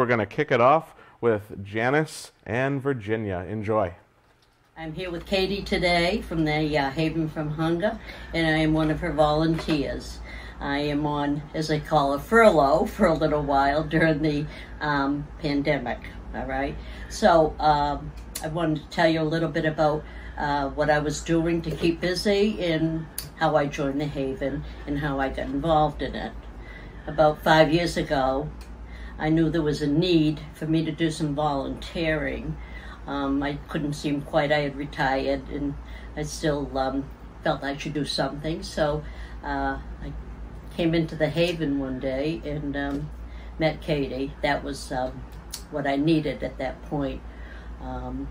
We're going to kick it off with Janice and Virginia. Enjoy. I'm here with Katie today from the Haven from Hunger, and I am one of her volunteers. I am on, as I call it, furlough for a little while during the pandemic, all right? So I wanted to tell you a little bit about what I was doing to keep busy and how I joined the Haven and how I got involved in it. About 5 years ago, I knew there was a need for me to do some volunteering. I couldn't seem quite, I had retired and I still felt I should do something. So I came into the Haven one day and met Katie. That was what I needed at that point. And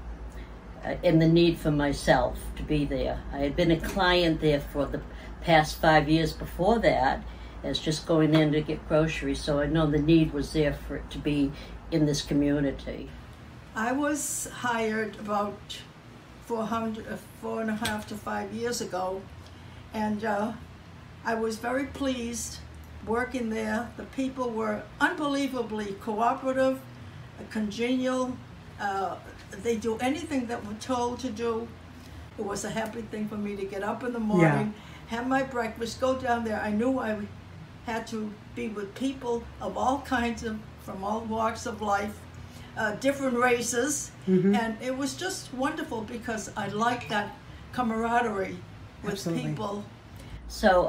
the need for myself to be there. I had been a client there for the past 5 years before that, as just going in to get groceries, so I know the need was there for it to be in this community. I was hired about 4.5 to 5 years ago, and I was very pleased working there. The people were unbelievably cooperative, congenial. They do anything that we're told to do. It was a happy thing for me to get up in the morning, have my breakfast, go down there. I knew I had to be with people of all kinds of, from all walks of life, different races, and it was just wonderful because I liked that camaraderie with people. So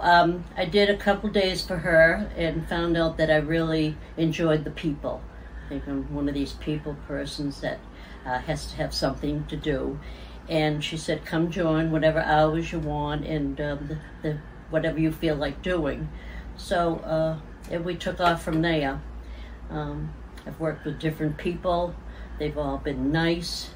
I did a couple days for her and found out that I really enjoyed the people. I think I'm one of these people persons that has to have something to do. And she said, come join whatever hours you want and whatever you feel like doing. So and we took off from there. I've worked with different people. They've all been nice,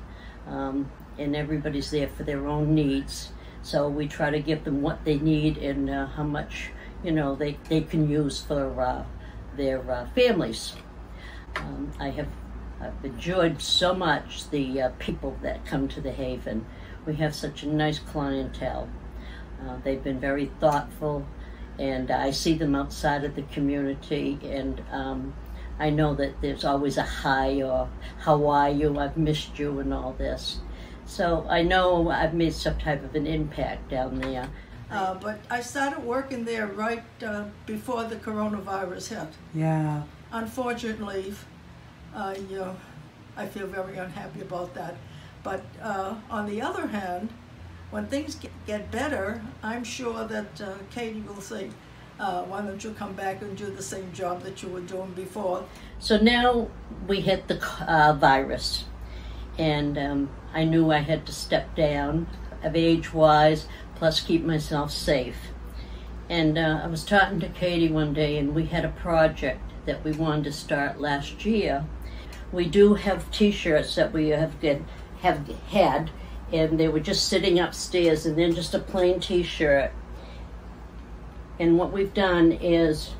and everybody's there for their own needs. So we try to give them what they need and how much, you know, they can use for their families. I've enjoyed so much the people that come to the Haven. We have such a nice clientele. They've been very thoughtful, and I see them outside of the community, and I know that there's always a hi or how are you, I've missed you and all this. So I know I've made some type of an impact down there. But I started working there right before the coronavirus hit. Yeah. Unfortunately, I feel very unhappy about that. But on the other hand, when things get better, I'm sure that Katie will say, why don't you come back and do the same job that you were doing before? So now we hit the virus, and I knew I had to step down of age-wise, plus keep myself safe. And I was talking to Katie one day, and we had a project that we wanted to start last year. We do have t-shirts that we have had, and they were just sitting upstairs, and then just a plain t-shirt. And what we've done is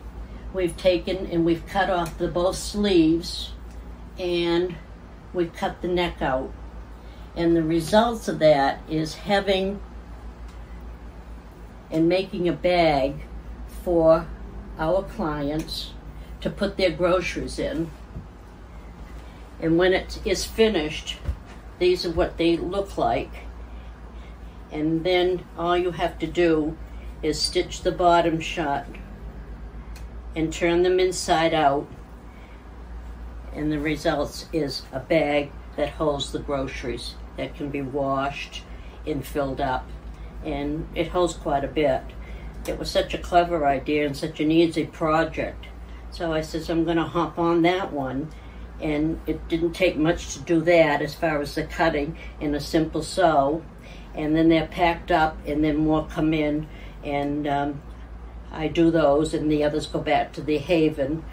we've taken and we've cut off both sleeves, and we've cut the neck out. And the results of that is having and making a bag for our clients to put their groceries in. And when it is finished, these are what they look like. And then all you have to do is stitch the bottom shut and turn them inside out. And the results is a bag that holds the groceries that can be washed and filled up. And it holds quite a bit. It was such a clever idea and such an easy project. So I says, I'm gonna hop on that one. And it didn't take much to do that as far as the cutting and a simple sew. And then they're packed up and then more come in, and I do those, and the others go back to the Haven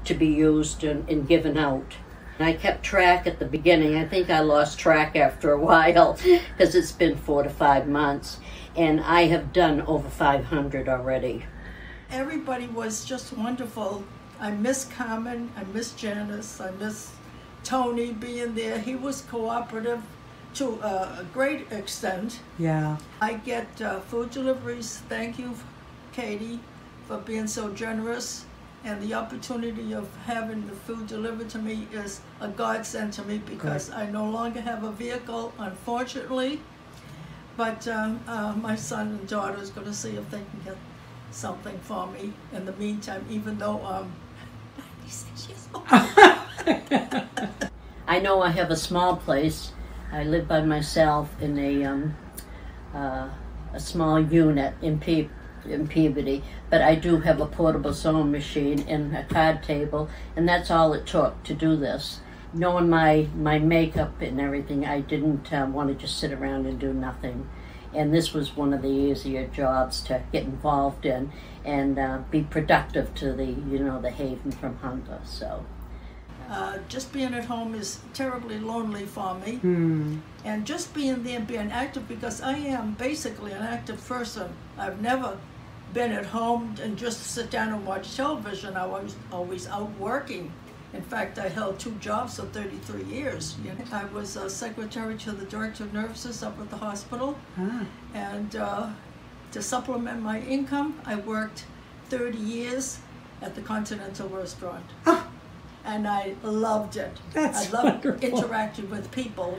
to be used and given out. And I kept track at the beginning. I think I lost track after a while because it's been 4 to 5 months, and I have done over 500 already. Everybody was just wonderful. I miss Carmen, I miss Janice, I miss Tony being there. He was cooperative to a great extent. Yeah. I get food deliveries. Thank you, Katie, for being so generous. and the opportunity of having the food delivered to me is a godsend to me because I no longer have a vehicle, unfortunately. But my son and daughter is going to see if they can get something for me in the meantime, even though I'm 96 years old. I know I have a small place. I live by myself in a small unit in Peabody, but I do have a portable sewing machine and a card table, and that's all it took to do this. Knowing my makeup and everything, I didn't want to just sit around and do nothing. And this was one of the easier jobs to get involved in and be productive to the Haven from Hunger. So. Just being at home is terribly lonely for me. And just being there, being active, because I am basically an active person. I've never been at home and just sit down and watch television. I was always out working. In fact, I held 2 jobs for 33 years. I was a secretary to the director of nurses up at the hospital. And to supplement my income, I worked 30 years at the Continental Restaurant. And I loved it. That's I loved wonderful. interacting with people,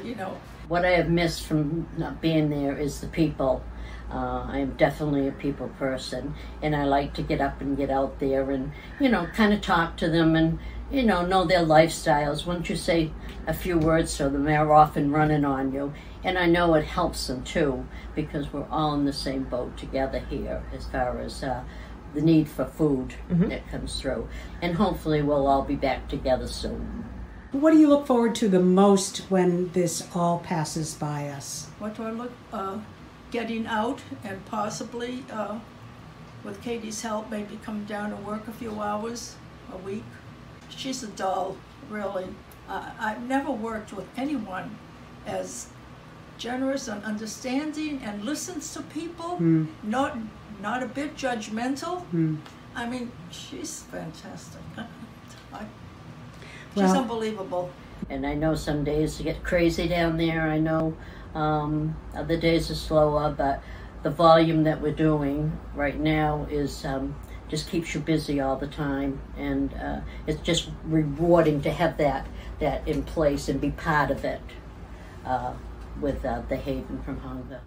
What I have missed from not being there is the people. I am definitely a people person, and I like to get up and get out there and, kind of talk to them and, know their lifestyles. Once you say a few words to them, they're often running on you. And I know it helps them too, because we're all in the same boat together here as far as the need for food that comes through. And hopefully we'll all be back together soon. What do you look forward to the most when this all passes by us? What do I look? Getting out and possibly, with Katie's help, maybe come down and work a few hours a week. She's a doll, really. I've never worked with anyone as generous and understanding and listens to people, not a bit judgmental. I mean, she's fantastic. She's unbelievable. And I know some days get crazy down there. I know other days are slower, but the volume that we're doing right now is just keeps you busy all the time, and it's just rewarding to have that in place and be part of it with the Haven from Hunger.